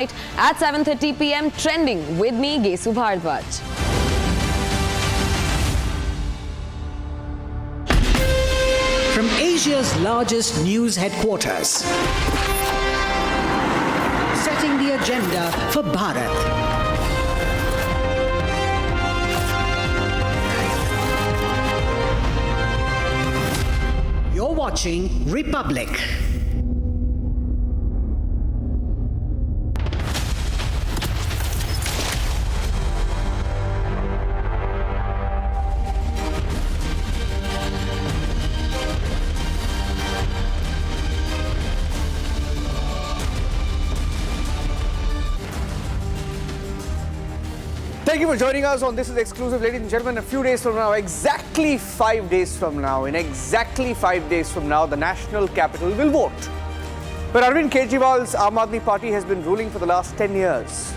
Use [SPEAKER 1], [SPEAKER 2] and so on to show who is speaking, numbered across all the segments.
[SPEAKER 1] At 7:30 p.m. Trending with me, Gesu Bhardwaj.
[SPEAKER 2] From Asia's largest news headquarters, setting the agenda for Bharat. You're watching Republic.
[SPEAKER 3] Thank you for joining us on This Is Exclusive, ladies and gentlemen. A few days from now, exactly 5 days from now, in exactly 5 days from now, the national capital will vote. But Arvind Kejriwal's Aam Aadmi Party has been ruling for the last 10 years.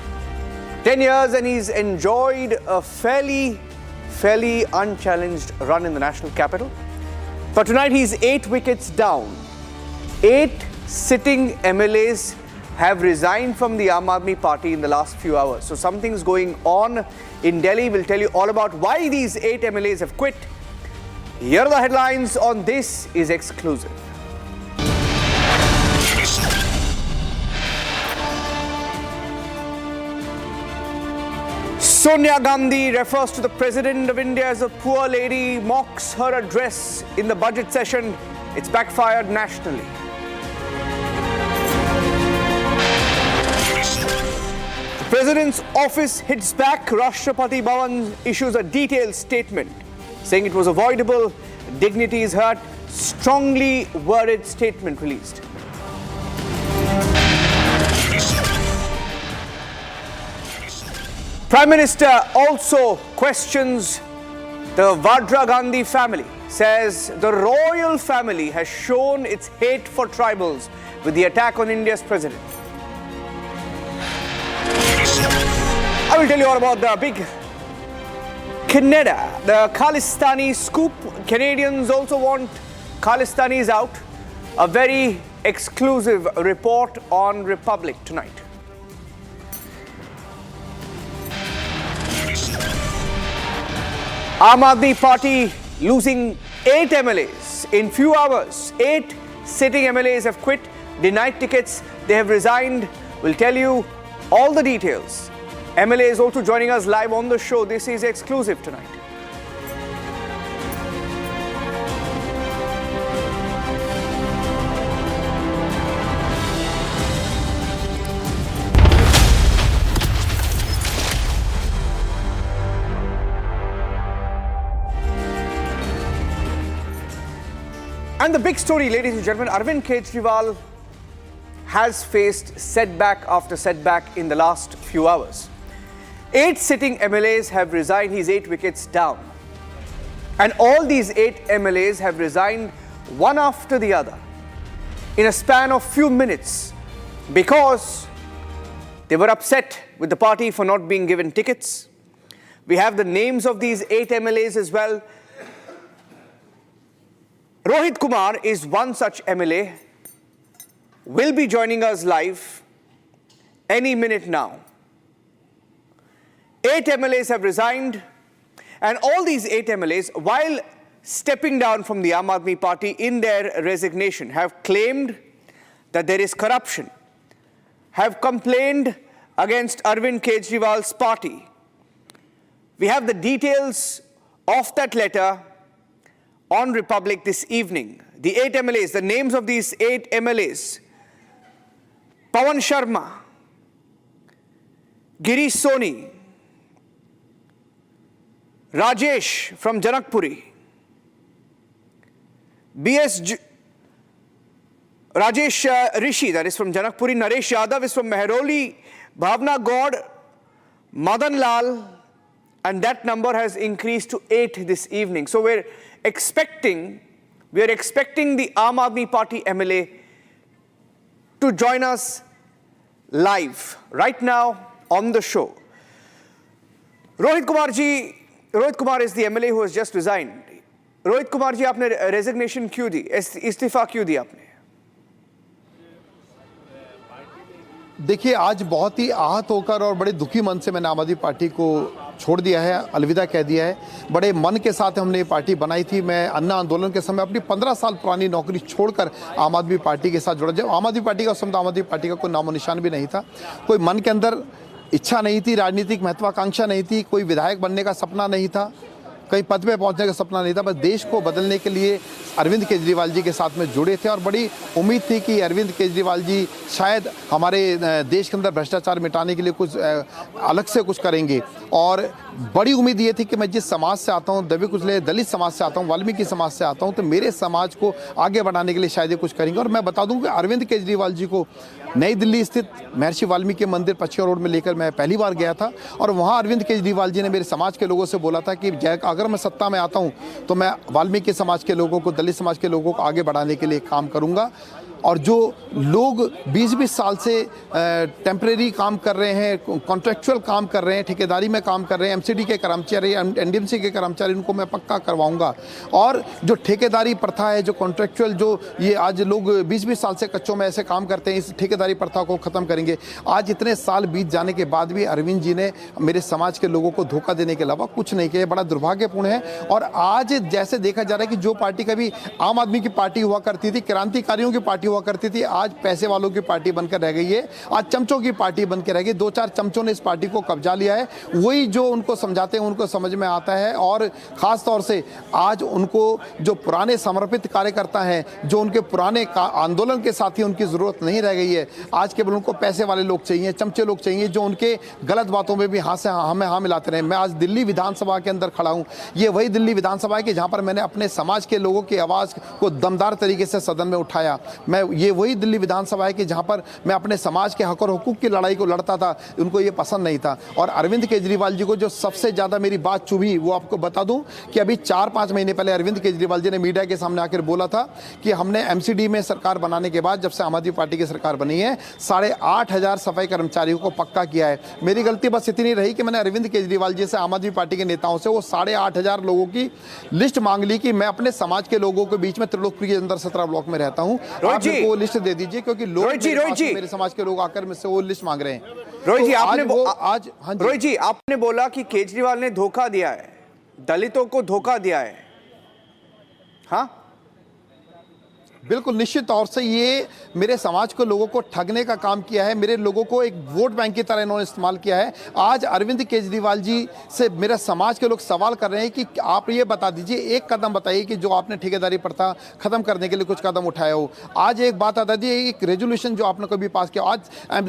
[SPEAKER 3] 10 years, and he's enjoyed a fairly unchallenged run in the national capital. But tonight, he's 8 wickets down. 8 sitting MLAs have resigned from the Aam Aadmi Party in the last few hours. So something's going on in Delhi. We'll tell you all about why these 8 MLAs have quit. Here are the headlines on This Is Exclusive. Sonia Gandhi refers to the President of India as a poor lady, mocks her address in the budget session. It's backfired nationally. The President's office hits back. Rashtrapati Bhavan issues a detailed statement saying it was avoidable, dignity is hurt. Strongly worded statement released. Prime Minister also questions the Vadra Gandhi family, says the royal family has shown its hate for tribals with the attack on India's president. I will tell you all about the big Canada, the Khalistani scoop. Canadians also want Khalistanis out. A very exclusive report on Republic tonight. Aam Aadmi Party losing 8 MLAs in few hours. 8 sitting MLAs have quit, denied tickets, they have resigned. We'll tell you all the details. MLA is also joining us live on the show. This is exclusive tonight. And the big story, ladies and gentlemen, Arvind Kejriwal has faced setback after setback in the last few hours. 8 sitting MLAs have resigned. He's 8 wickets down. And all these 8 MLAs have resigned one after the other in a span of few minutes because they were upset with the party for not being given tickets. We have the names of these 8 MLAs as well. Rohit Kumar is one such MLA. Will be joining us live any minute now. 8 MLAs have resigned, and all these 8 MLAs, while stepping down from the Aam Aadmi Party in their resignation, have claimed that there is corruption, have complained against Arvind Kejriwal's party. We have the details of that letter on Republic this evening. The 8 MLAs, the names of these 8 MLAs: Pawan Sharma, Giri Soni, Rajesh from Janakpuri, Rajesh Rishi, that is from Janakpuri, Naresh Yadav is from Mehroli, Bhavna God, Madan Lal, and that number has increased to 8 this evening. So we're expecting the Aam Aadmi Party MLA to join us live right now on the show. Rohit Kumar is the MLA who has just resigned. Rohit Kumar ji, आपने resignation क्यों दी, इस्तीफा क्यों दिया आपने?
[SPEAKER 4] देखिए, आज बहुत ही आहत होकर और बड़े दुखी मन से मैंने आम आदमी पार्टी को छोड़ दिया है, अलविदा कह दिया है। बड़े मन के साथ हमने ये पार्टी बनाई थी। मैं अन्ना आंदोलन के समय अपनी 15 साल पुरानी नौकरी छोड़कर आम आदमी पार्टी के साथ जुड़ा। जब आम आदमी पार्टी का उस समय आम आदमी पार्टी का कोई नामो निशान भी नहीं था, कोई मन के अंदर इच्छा नहीं थी, राजनीतिक महत्वाकांक्षा नहीं थी, कोई विधायक बनने का सपना नहीं था, कहीं पद पे पहुंचने का सपना नहीं था। बस देश को बदलने के लिए अरविंद केजरीवाल जी के साथ में जुड़े थे और बड़ी उम्मीद थी कि अरविंद केजरीवाल जी शायद हमारे देश के अंदर भ्रष्टाचार मिटाने के लिए कुछ अलग से कुछ करेंगे। और बड़ी उम्मीद ये थी कि मैं जिस समाज से आता हूँ, दबे कुचले दलित समाज से आता हूँ, वाल्मीकि समाज से आता हूँ, तो मेरे समाज को आगे बढ़ाने के लिए शायद ये कुछ करेंगे। और मैं बता दूं कि अरविंद केजरीवाल जी को नई दिल्ली स्थित महर्षि वाल्मीकि मंदिर पश्चिम रोड में लेकर मैं पहली बार गया था और वहाँ अरविंद केजरीवाल जी ने मेरे समाज के लोगों से बोला था कि अगर मैं सत्ता में आता हूँ तो मैं वाल्मीकि समाज के लोगों को, दलित समाज के लोगों को आगे बढ़ाने के लिए काम करूँगा। और जो लोग 20-20 साल से टेम्परेरी काम कर रहे हैं, कॉन्ट्रेक्चुअल काम कर रहे हैं, ठेकेदारी में काम कर रहे हैं, एमसीडी के कर्मचारी, एनडीएमसी के कर्मचारी, उनको मैं पक्का करवाऊंगा। और जो ठेकेदारी प्रथा है, जो कॉन्ट्रेक्चुअल, जो ये आज लोग 20-20 साल से कच्चों में ऐसे काम करते हैं, इस ठेकेदारी प्रथा को ख़त्म करेंगे। आज इतने साल बीत जाने के बाद भी अरविंद जी ने मेरे समाज के लोगों को धोखा देने के अलावा कुछ नहीं किया। बड़ा दुर्भाग्यपूर्ण है। और आज जैसे देखा जा रहा है कि जो पार्टी कभी आम आदमी की पार्टी हुआ करती थी, क्रांतिकारियों की पार्टी हुआ करती थी, आज पैसे वालों की पार्टी बनकर रह गई है, आज चमचों की पार्टी बनकर रह गई। 2-4 चमचों ने इस पार्टी को कब्जा लिया है। वही जो उनको समझाते हैं उनको समझ में आता है। और खास तौर से आज उनको जो पुराने समर्पित कार्यकर्ता हैं, जो उनके पुराने आंदोलन के साथी, उनकी जरूरत नहीं रह गई है। आज केवल उनको पैसे वाले लोग चाहिए, चमचे लोग चाहिए, जो उनके गलत बातों में भी हाँ से हमें हाँ मिलाते रहे। मैं आज दिल्ली विधानसभा के अंदर खड़ा हूँ। ये वही दिल्ली विधानसभा है कि जहाँ पर मैंने अपने समाज के लोगों की आवाज़ को दमदार तरीके से सदन में उठाया। ये वही दिल्ली विधानसभा है कि जहां पर मैं अपने समाज के हक और हुकूक की लड़ाई को लड़ता था। उनको ये पसंद नहीं था। और अरविंद केजरीवाल जी को जो सबसे ज़्यादा मेरी बात चुभी, वो आपको बता दूं कि अभी 4-5 महीने पहले अरविंद केजरीवाल जी ने मीडिया के सामने आकर बोला था कि हमने एमसीडी में सरकार बनाने के बाद, जब से आम आदमी पार्टी की सरकार बनी है, 8,500 सफाई कर्मचारियों को पक्का किया है। मेरी गलती बस इतनी रही कि मैंने अरविंद केजरीवाल जी से, आम आदमी पार्टी के नेताओं से वो 8,500 लोगों की लिस्ट मांग ली कि मैं अपने समाज के लोगों के बीच में त्रिलोकपुरी के अंदर 17 ब्लॉक में रहता हूं, आप मेरे को लिस्ट दे दीजिए, क्योंकि लोग मेरे समाज के लोग आकर मुझसे वो लिस्ट मांग रहे हैं।
[SPEAKER 3] रोहित जी,
[SPEAKER 4] रोहित
[SPEAKER 3] जी, आपने बोला कि केजरीवाल ने धोखा दिया है, दलितों को धोखा दिया है। हाँ,
[SPEAKER 4] बिल्कुल निश्चित तौर से ये मेरे समाज के लोगों को ठगने का काम किया है। मेरे लोगों को एक वोट बैंक की तरह इन्होंने इस्तेमाल किया है। आज अरविंद केजरीवाल जी से मेरे समाज के लोग सवाल कर रहे हैं कि आप ये बता दीजिए, एक कदम बताइए कि जो आपने ठेकेदारी प्रथा खत्म करने के लिए कुछ कदम उठाया हो। आज एक बात बता दीजिए, एक रेजोल्यूशन जो आपने कभी पास किया। आज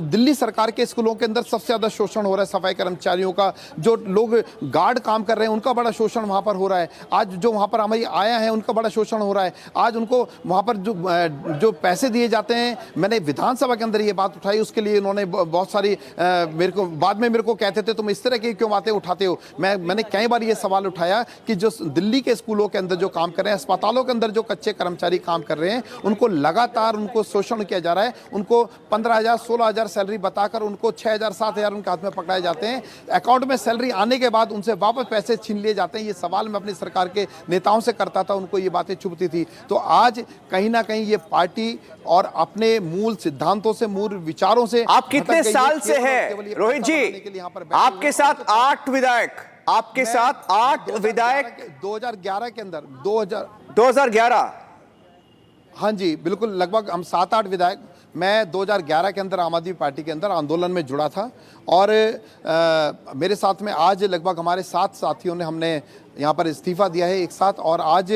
[SPEAKER 4] दिल्ली सरकार के स्कूलों के अंदर सबसे ज़्यादा शोषण हो रहा है सफाई कर्मचारियों का। जो लोग गार्ड काम कर रहे हैं उनका बड़ा शोषण वहाँ पर हो रहा है। आज जो वहाँ पर हमारी आया है उनका बड़ा शोषण हो रहा है। आज उनको वहाँ पर जो पैसे दिए जाते हैं, मैंने विधानसभा के अंदर ये बात उठाई, उसके लिए इन्होंने बहुत सारी मेरे को बाद में मेरे को कहते थे तुम इस तरह की क्यों बातें उठाते हो। मैंने कई बार ये सवाल उठाया कि जो दिल्ली के स्कूलों के अंदर जो काम कर रहे हैं, अस्पतालों के अंदर जो कच्चे कर्मचारी काम कर रहे हैं, उनको लगातार उनको शोषण किया जा रहा है। उनको 15,000 16,000 सैलरी बताकर उनको 6,000 7,000 उनके हाथ में पकड़ाए जाते हैं। अकाउंट में सैलरी आने के बाद उनसे वापस पैसे छीन लिए जाते हैं। ये सवाल मैं अपनी सरकार के नेताओं से करता था, उनको ये बातें चुभती थी। तो आज कहीं ना कहीं ये पार्टी और अपने मूल सिद्धांतों से, मूल विचारों से
[SPEAKER 3] आप कितने साल से हैं रोहित जी? आपके साथ 8 विधायक, आपके साथ 8 विधायक
[SPEAKER 4] 2011 के अंदर
[SPEAKER 3] 2011
[SPEAKER 4] हाँ जी बिल्कुल, लगभग हम 7-8 विधायक। मैं 2011 के अंदर आम आदमी पार्टी के अंदर आंदोलन में जुड़ा था और मेरे साथ में आज लगभग हमारे 7 साथियों ने हमने यहाँ पर इस्तीफा दिया है एक साथ। और आज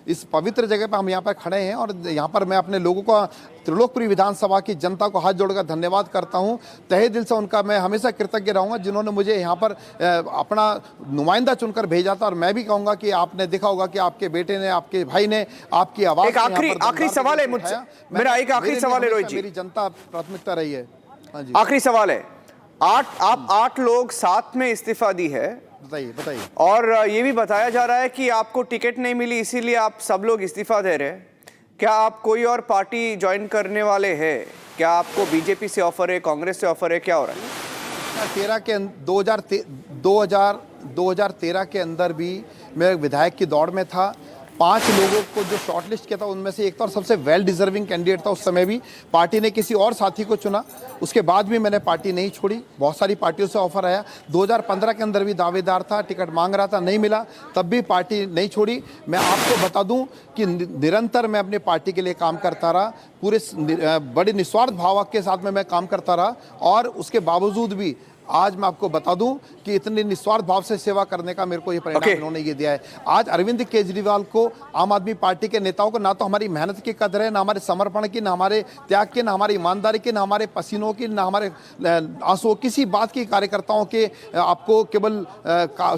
[SPEAKER 4] इस पवित्र जगह पर हम यहाँ पर खड़े हैं और यहाँ पर मैं अपने लोगों का, त्रिलोकपुरी विधानसभा की जनता को हाथ जोड़कर धन्यवाद करता हूँ। तहे दिल से उनका मैं हमेशा कृतज्ञ रहूँगा, जिन्होंने मुझे यहाँ पर अपना नुमाइंदा चुनकर भेजा था। और मैं भी कहूँगा कि आपने देखा होगा कि आपके बेटे ने, आपके भाई ने आपकी आवाज़।
[SPEAKER 3] एक आखिरी सवाल है मुझसे, मेरा एक आखिरी सवाल है रोहित जी।
[SPEAKER 4] मेरी जनता प्राथमिकता रही है। हाँ जी,
[SPEAKER 3] आखिरी सवाल है। 8 लोग साथ में इस्तीफा दी है,
[SPEAKER 4] बताइए।
[SPEAKER 3] और ये भी बताया जा रहा है कि आपको टिकट नहीं मिली, इसीलिए आप सब लोग इस्तीफा दे रहे हैं। क्या आप कोई और पार्टी ज्वाइन करने वाले हैं? क्या आपको बीजेपी से ऑफर है, कांग्रेस से ऑफर है, क्या हो रहा है?
[SPEAKER 4] 2013 के अंदर भी मैं विधायक की दौड़ में था। 5 लोगों को जो शॉर्टलिस्ट किया था उनमें से एक था और सबसे वेल डिजर्विंग कैंडिडेट था। उस समय भी पार्टी ने किसी और साथी को चुना, उसके बाद भी मैंने पार्टी नहीं छोड़ी। बहुत सारी पार्टियों से ऑफर आया, 2015 के अंदर भी दावेदार था, टिकट मांग रहा था, नहीं मिला, तब भी पार्टी नहीं छोड़ी। मैं आपको बता दूं कि निरंतर मैं अपनी पार्टी के लिए काम करता रहा, पूरे बड़े निस्वार्थ भाव के साथ में मैं काम करता रहा और उसके बावजूद भी आज मैं आपको बता दूं कि इतनी निस्वार्थ भाव से सेवा करने का मेरे को ये परिणाम इन्होंने ये दिया है। आज अरविंद केजरीवाल को, आम आदमी पार्टी के नेताओं को ना तो हमारी मेहनत की कदर है, ना हमारे समर्पण की, ना हमारे त्याग की, ना हमारी ईमानदारी की, ना हमारे पसीनों की, ना हमारे आंसुओं, किसी बात की कार्यकर्ताओं के। आपको केवल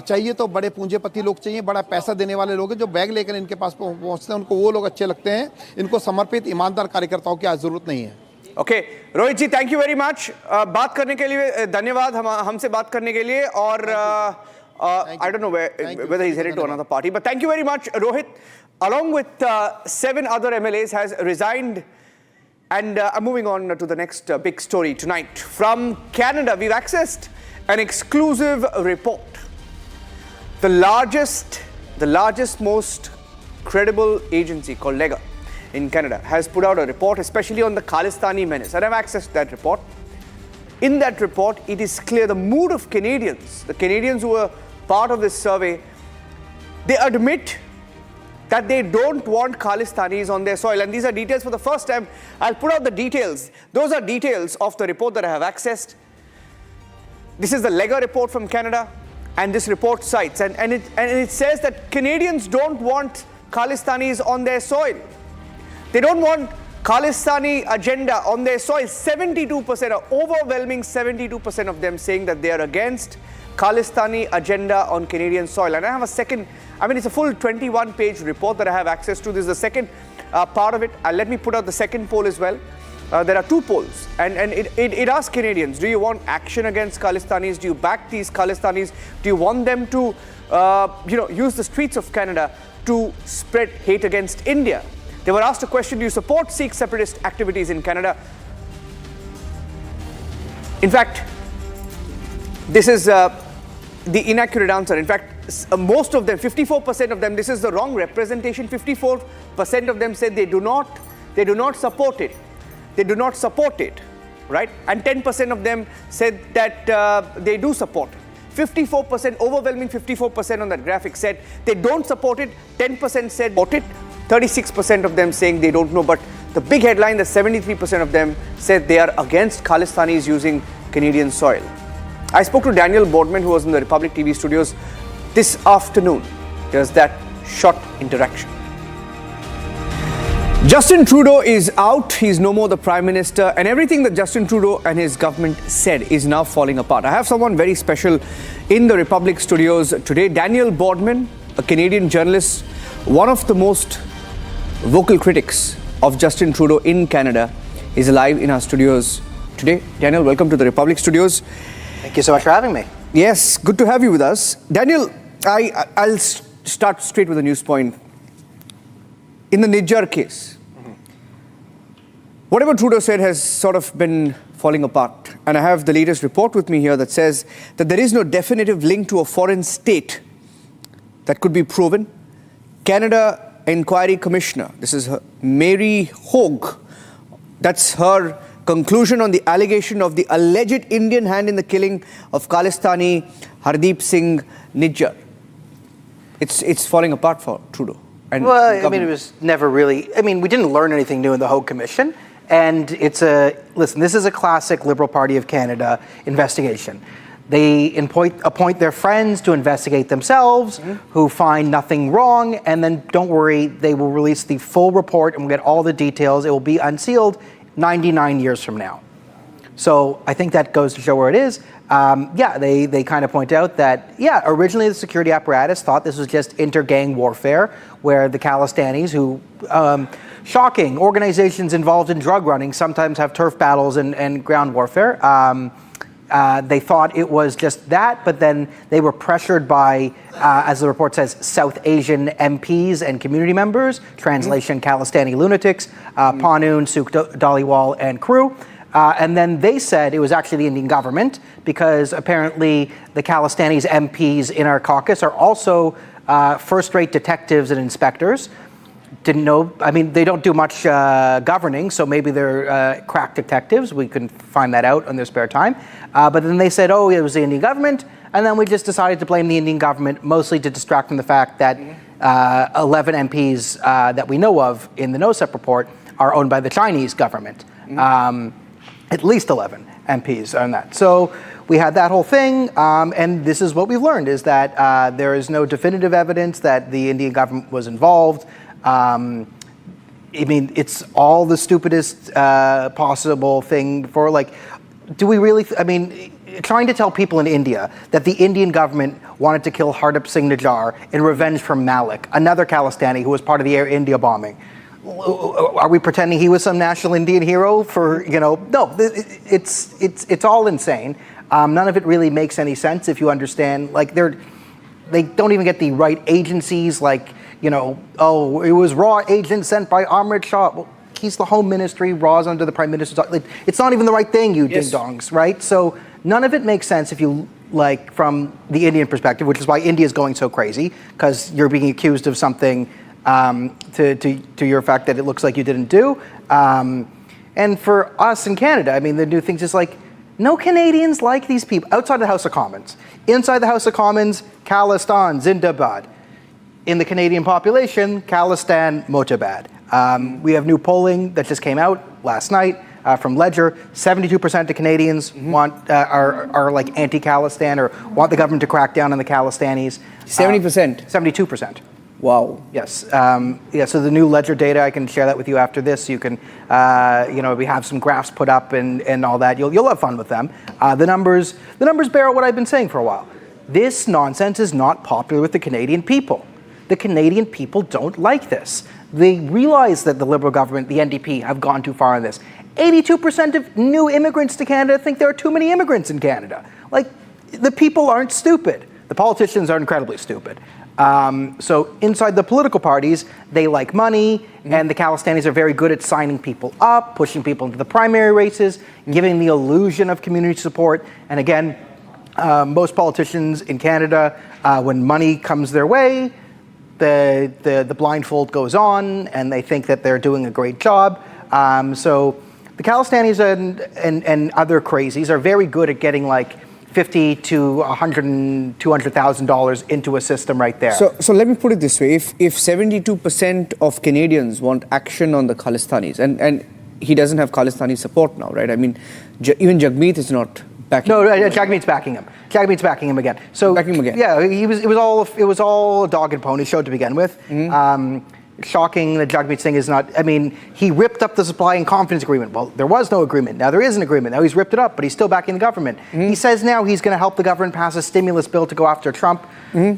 [SPEAKER 4] चाहिए तो बड़े पूंजीपति लोग चाहिए, बड़ा पैसा देने वाले लोग हैं जो बैग लेकर इनके पास पहुंचते हैं, उनको वो लोग अच्छे लगते हैं। इनको समर्पित ईमानदार कार्यकर्ताओं की आज जरूरत नहीं है।
[SPEAKER 3] Okay Rohit ji, thank you very much बात करने के लिए, धन्यवाद हमसे बात करने के लिए। और I don't know whether he's headed to another party, but thank you very much. Rohit, along with 7 other MLAs, has resigned. And I'm moving on to the next big story tonight. From Canada, we've accessed an exclusive report. The largest, most credible agency called Lega in Canada has put out a report, especially on the Khalistani menace. And I've accessed that report. In that report, it is clear the mood of Canadians, the Canadians who were part of this survey, they admit that they don't want Khalistanis on their soil. And these are details for the first time. I'll put out the details. Those are details of the report that I have accessed. This is the Lega report from Canada, and this report cites, and it says that Canadians don't want Khalistanis on their soil. They don't want Khalistani agenda on their soil. 72%, an overwhelming 72% of them saying that they are against Khalistani agenda on Canadian soil. And I have a second, it's a full 21-page report that I have access to. This is the second part of it. Let me put out the second poll as well. There are 2 polls, and it asks Canadians, do you want action against Khalistanis? Do you back these Khalistanis? Do you want them to use the streets of Canada to spread hate against India? They were asked a question, do you support Sikh separatist activities in Canada? In fact, this is the inaccurate answer. In fact, most of them, 54% of them, this is the wrong representation. 54% of them said they do not support it. They do not support it, right? And 10% of them said that they do support it. 54%, overwhelming 54% on that graphic said they don't support it. 10% said support it. 36% of them saying they don't know. But the big headline, that 73% of them said they are against Khalistanis using Canadian soil. I spoke to Daniel Bordman, who was in the Republic TV studios this afternoon. Here's that short interaction. Justin Trudeau is out. He's no more the Prime Minister, and everything that Justin Trudeau and his government said is now falling apart. I have someone very special in the Republic studios today. Daniel Bordman, a Canadian journalist, one of the most vocal critics of Justin Trudeau in Canada, is alive in our studios today. Daniel, welcome to the Republic studios.
[SPEAKER 5] Thank you so much for having me.
[SPEAKER 3] Yes, good to have you with us. Daniel, I'll start straight with a news point. In the Nijjar case, whatever Trudeau said has sort of been falling apart. And I have the latest report with me here that says that there is no definitive link to a foreign state that could be proven. Canada Inquiry Commissioner, this is her, Mary Hogue, that's her conclusion on the allegation of the alleged Indian hand in the killing of Khalistani Hardeep Singh Nijjar. It's falling apart for Trudeau. And
[SPEAKER 5] well, it was never really, we didn't learn anything new in the Hogue Commission. And listen, this is a classic Liberal Party of Canada investigation. They appoint their friends to investigate themselves, who find nothing wrong, and then don't worry, they will release the full report and we'll get all the details. It will be unsealed 99 years from now. So I think that goes to show where it is. They kind of point out that, originally the security apparatus thought this was just inter-gang warfare, where the Khalistanis, who, shocking, organizations involved in drug running sometimes have turf battles and ground warfare. They thought it was just that, but then they were pressured by, as the report says, South Asian MPs and community members, translation Khalistani lunatics, Panoon, Sukh Dhaliwal, and crew. And then they said it was actually the Indian government, because apparently the Khalistanis MPs in our caucus are also first-rate detectives and inspectors. Didn't know, I mean, they don't do much governing, so maybe they're crack detectives. We couldn't find that out in their spare time. But then they said, oh, it was the Indian government, and then we just decided to blame the Indian government, mostly to distract from the fact that 11 MPs that we know of in the NOSEP report are owned by the Chinese government. At least 11 MPs on that. So we had that whole thing, and this is what we've learned, is that there is no definitive evidence that the Indian government was involved. I mean, it's all the stupidest possible thing for, like, do we really, I mean, trying to tell people in India that the Indian government wanted to kill Hardip Singh Najjar in revenge for Malik, another Khalistani who was part of the Air India bombing. Are we pretending he was some national Indian hero for, you know, no, it's all insane. None of it really makes any sense if you understand, like, they don't even get the right agencies, like, you know, oh, it was Raw agent sent by Amrit Shah. Well, he's the Home Ministry, Raw's under the Prime Minister's. Like, it's not even the right thing, you ding-dongs, right? So none of it makes sense if you, like, from the Indian perspective, which is why India is going so crazy, because you're being accused of something to your fact that it looks like you didn't do. And for us in Canada, I mean, the new thing's just like, no Canadians like these people outside the House of Commons. Inside the House of Commons, Khalistan, Zindabad. In the Canadian population, Khalistan, Motabad. We have new polling that just came out last night from Ledger. 72% of Canadians are like anti-Khalistan or want the government to crack down on the Khalistanis.
[SPEAKER 3] 70%?
[SPEAKER 5] 72%.
[SPEAKER 3] Wow.
[SPEAKER 5] Yes. Yeah. So the new Ledger data, I can share that with you after this. You can, you know, we have some graphs put up and all that. You'll have fun with them. The numbers bear out what I've been saying for a while. This nonsense is not popular with the Canadian people. The Canadian people don't like this. They realize that the Liberal government, the NDP, have gone too far on this. 82% of new immigrants to Canada think there are too many immigrants in Canada. Like, the people aren't stupid. The politicians are incredibly stupid. So inside the political parties, they like money, and the Khalistanis are very good at signing people up, pushing people into the primary races, giving the illusion of community support. And again, most politicians in Canada, when money comes their way, the blindfold goes on, and they think that they're doing a great job. So the Khalistanis and other crazies are very good at getting like $50,000 to $100,000, $200,000 into a system right there.
[SPEAKER 3] So let me put it this way: if 72% of Canadians want action on the Khalistanis, and he doesn't have Khalistani support now, right? I mean, even Jagmeet is not backing.
[SPEAKER 5] No, Jagmeet's backing him. Jagmeet's backing him again. So
[SPEAKER 3] backing him again.
[SPEAKER 5] Yeah, it was all a dog and pony show to begin with. Shocking that Jagmeet Singh is not, I mean, he ripped up the supply and confidence agreement. Well, there was no agreement. Now there is an agreement. Now he's ripped it up, but he's still backing the government. He says now he's going to help the government pass a stimulus bill to go after Trump.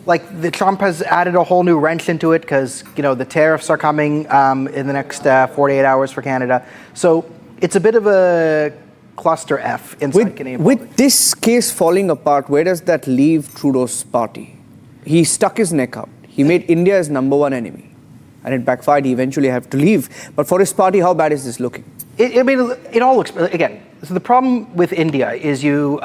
[SPEAKER 5] Like, the Trump has added a whole new wrench into it because, you know, the tariffs are coming in the next 48 hours for Canada. So it's a bit of a cluster F inside Canadian politics.
[SPEAKER 3] With this case falling apart, where does that leave Trudeau's party? He stuck his neck out. He made India his number one enemy. And it backfired. He eventually had to leave. But for his party, how bad is this looking?
[SPEAKER 5] I mean, it all looks, again, so the problem with India is you,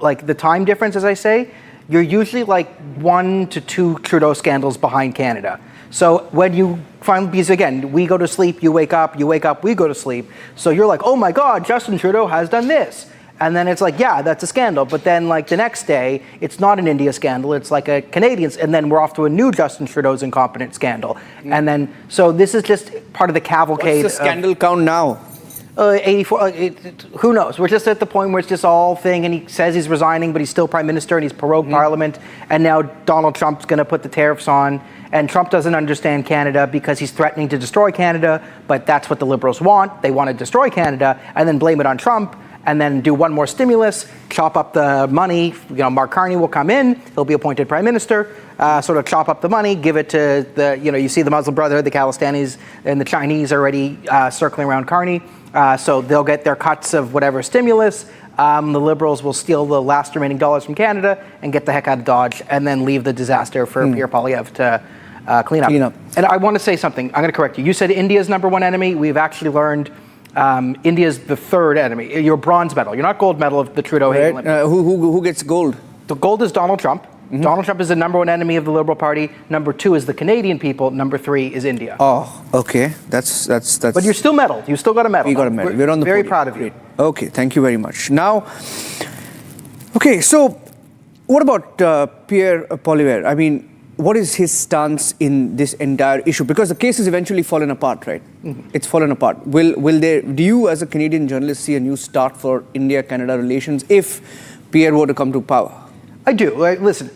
[SPEAKER 5] like the time difference, as I say, you're usually like 1 to 2 Trudeau scandals behind Canada. So when you finally, because again, we go to sleep, you wake up, we go to sleep. So you're like, oh my God, Justin Trudeau has done this. And then it's like, yeah, that's a scandal. But then like the next day, it's not an India scandal, it's like a Canadian, and then we're off to a new Justin Trudeau's incompetent scandal. And then, so this is just part of the cavalcade.
[SPEAKER 3] What's the scandal count now?
[SPEAKER 5] 84, who knows? We're just at the point where it's just all thing, and he says he's resigning, but he's still prime minister, and he's prorogued parliament, and now Donald Trump's going to put the tariffs on, and Trump doesn't understand Canada because he's threatening to destroy Canada, but that's what the Liberals want. They want to destroy Canada, and then blame it on Trump, and then do one more stimulus, chop up the money. You know, Mark Carney will come in, he'll be appointed prime minister, sort of chop up the money, give it to the, you know, you see the Muslim Brotherhood, the Khalistanis, and the Chinese already circling around Carney. So they'll get their cuts of whatever stimulus. The Liberals will steal the last remaining dollars from Canada and get the heck out of Dodge, and then leave the disaster for Pierre Poilievre to clean up. And I want to say something. I'm going to correct you. You said India's number one enemy. We've actually learned India's the third enemy. You're bronze medal. You're not gold medal of the Trudeau.
[SPEAKER 3] Right. Who gets gold?
[SPEAKER 5] The gold is Donald Trump. Donald Trump is the number one enemy of the Liberal Party. Number two is the Canadian people. Number three is India.
[SPEAKER 3] Oh, okay. That's.
[SPEAKER 5] But you're still medaled. You still got a medal.
[SPEAKER 3] We got a medal. We're on the
[SPEAKER 5] very
[SPEAKER 3] podium.
[SPEAKER 5] proud of you.
[SPEAKER 3] Okay, thank you very much. Now, okay, so what about Pierre Poilievre? I mean, what is his stance in this entire issue? Because the case has eventually fallen apart, right? Mm-hmm. It's fallen apart. Will there? Do you, as a Canadian journalist, see a new start for India-Canada relations if Pierre were to come to power?
[SPEAKER 5] I do. Listen,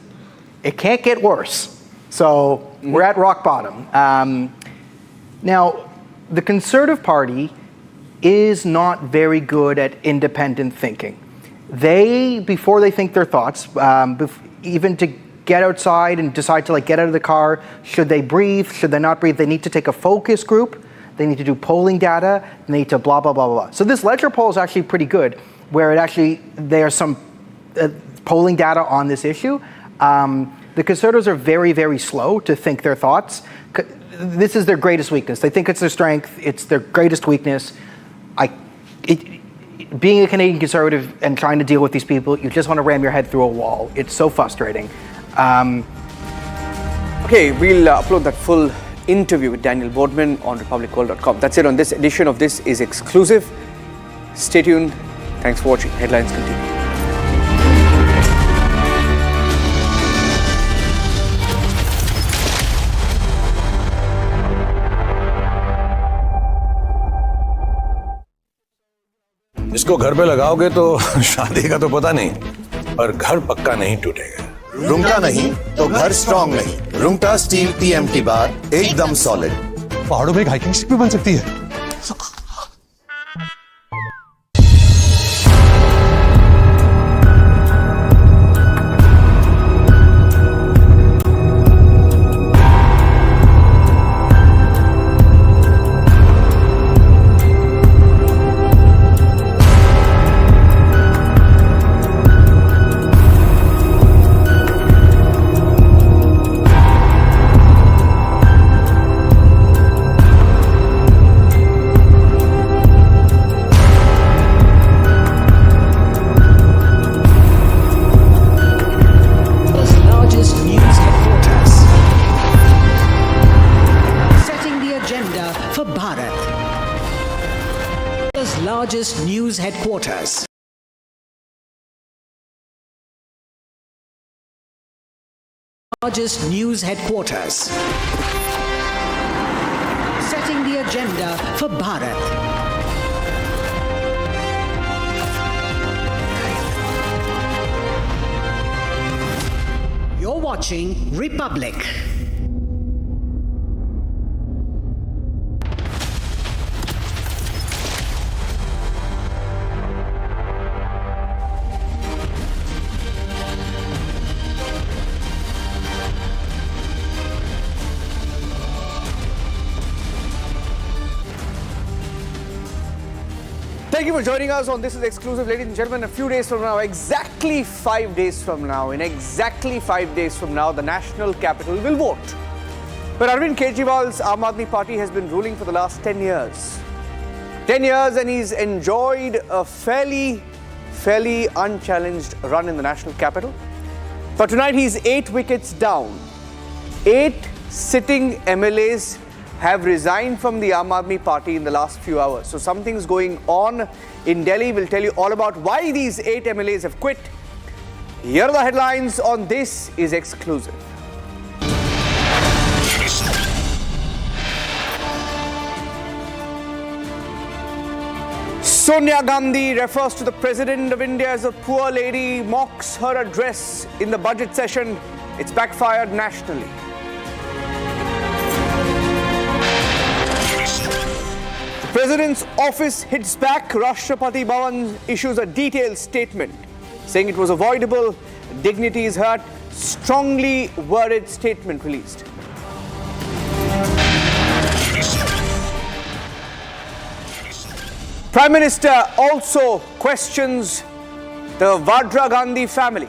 [SPEAKER 5] it can't get worse. So we're at rock bottom. Now, the Conservative Party is not very good at independent thinking. Before they think their thoughts, even to get outside and decide to get out of the car, should they breathe, should they not breathe, they need to take a focus group, they need to do polling data, they need to blah, blah, blah, blah. So this Ledger poll is actually pretty good, where there's some polling data on this issue. The Conservatives are very, very slow to think their thoughts. This is their greatest weakness. They think it's their strength, it's their greatest weakness. Being a Canadian Conservative and trying to deal with these people, you just want to ram your head through a wall. It's so frustrating.
[SPEAKER 3] Okay, we'll upload that full interview with Daniel Bordman on republicworld.com. That's it on this edition of This Is Exclusive. Stay tuned. Thanks for watching. Headlines continue.
[SPEAKER 6] इसको घर पे लगाओगे तो शादी का तो पता नहीं, पर घर पक्का नहीं टूटेगा।
[SPEAKER 7] रुंगटा नहीं तो घर स्ट्रॉन्ग नहीं। रुंगटा स्टील टीएमटी बार एकदम सॉलिड।
[SPEAKER 6] पहाड़ों में एक हाइकिंग शिप भी बन सकती है।
[SPEAKER 2] Largest news headquarters. Largest news headquarters. Setting the agenda for Bharat. You're watching Republic.
[SPEAKER 3] Thank you for joining us on This Is Exclusive. Ladies and gentlemen, a few days from now, exactly 5 days from now, in exactly 5 days from now, the national capital will vote. But Arvind Kejriwal's Aam Aadmi Party has been ruling for the last 10 years. 10 years, and he's enjoyed a fairly unchallenged run in the national capital. But tonight, he's 8 wickets down. 8 sitting MLAs have resigned from the Aam Aadmi Party in the last few hours. So something's going on in Delhi. We'll tell you all about why these 8 MLAs have quit. Here are the headlines on This Is Exclusive. Sonia Gandhi refers to the President of India as a poor lady, mocks her address in the budget session. It's backfired nationally. The President's office hits back. Rashtrapati Bhavan issues a detailed statement saying it was avoidable, dignity is hurt. Strongly worded statement released. Prime Minister also questions the Vadra Gandhi family.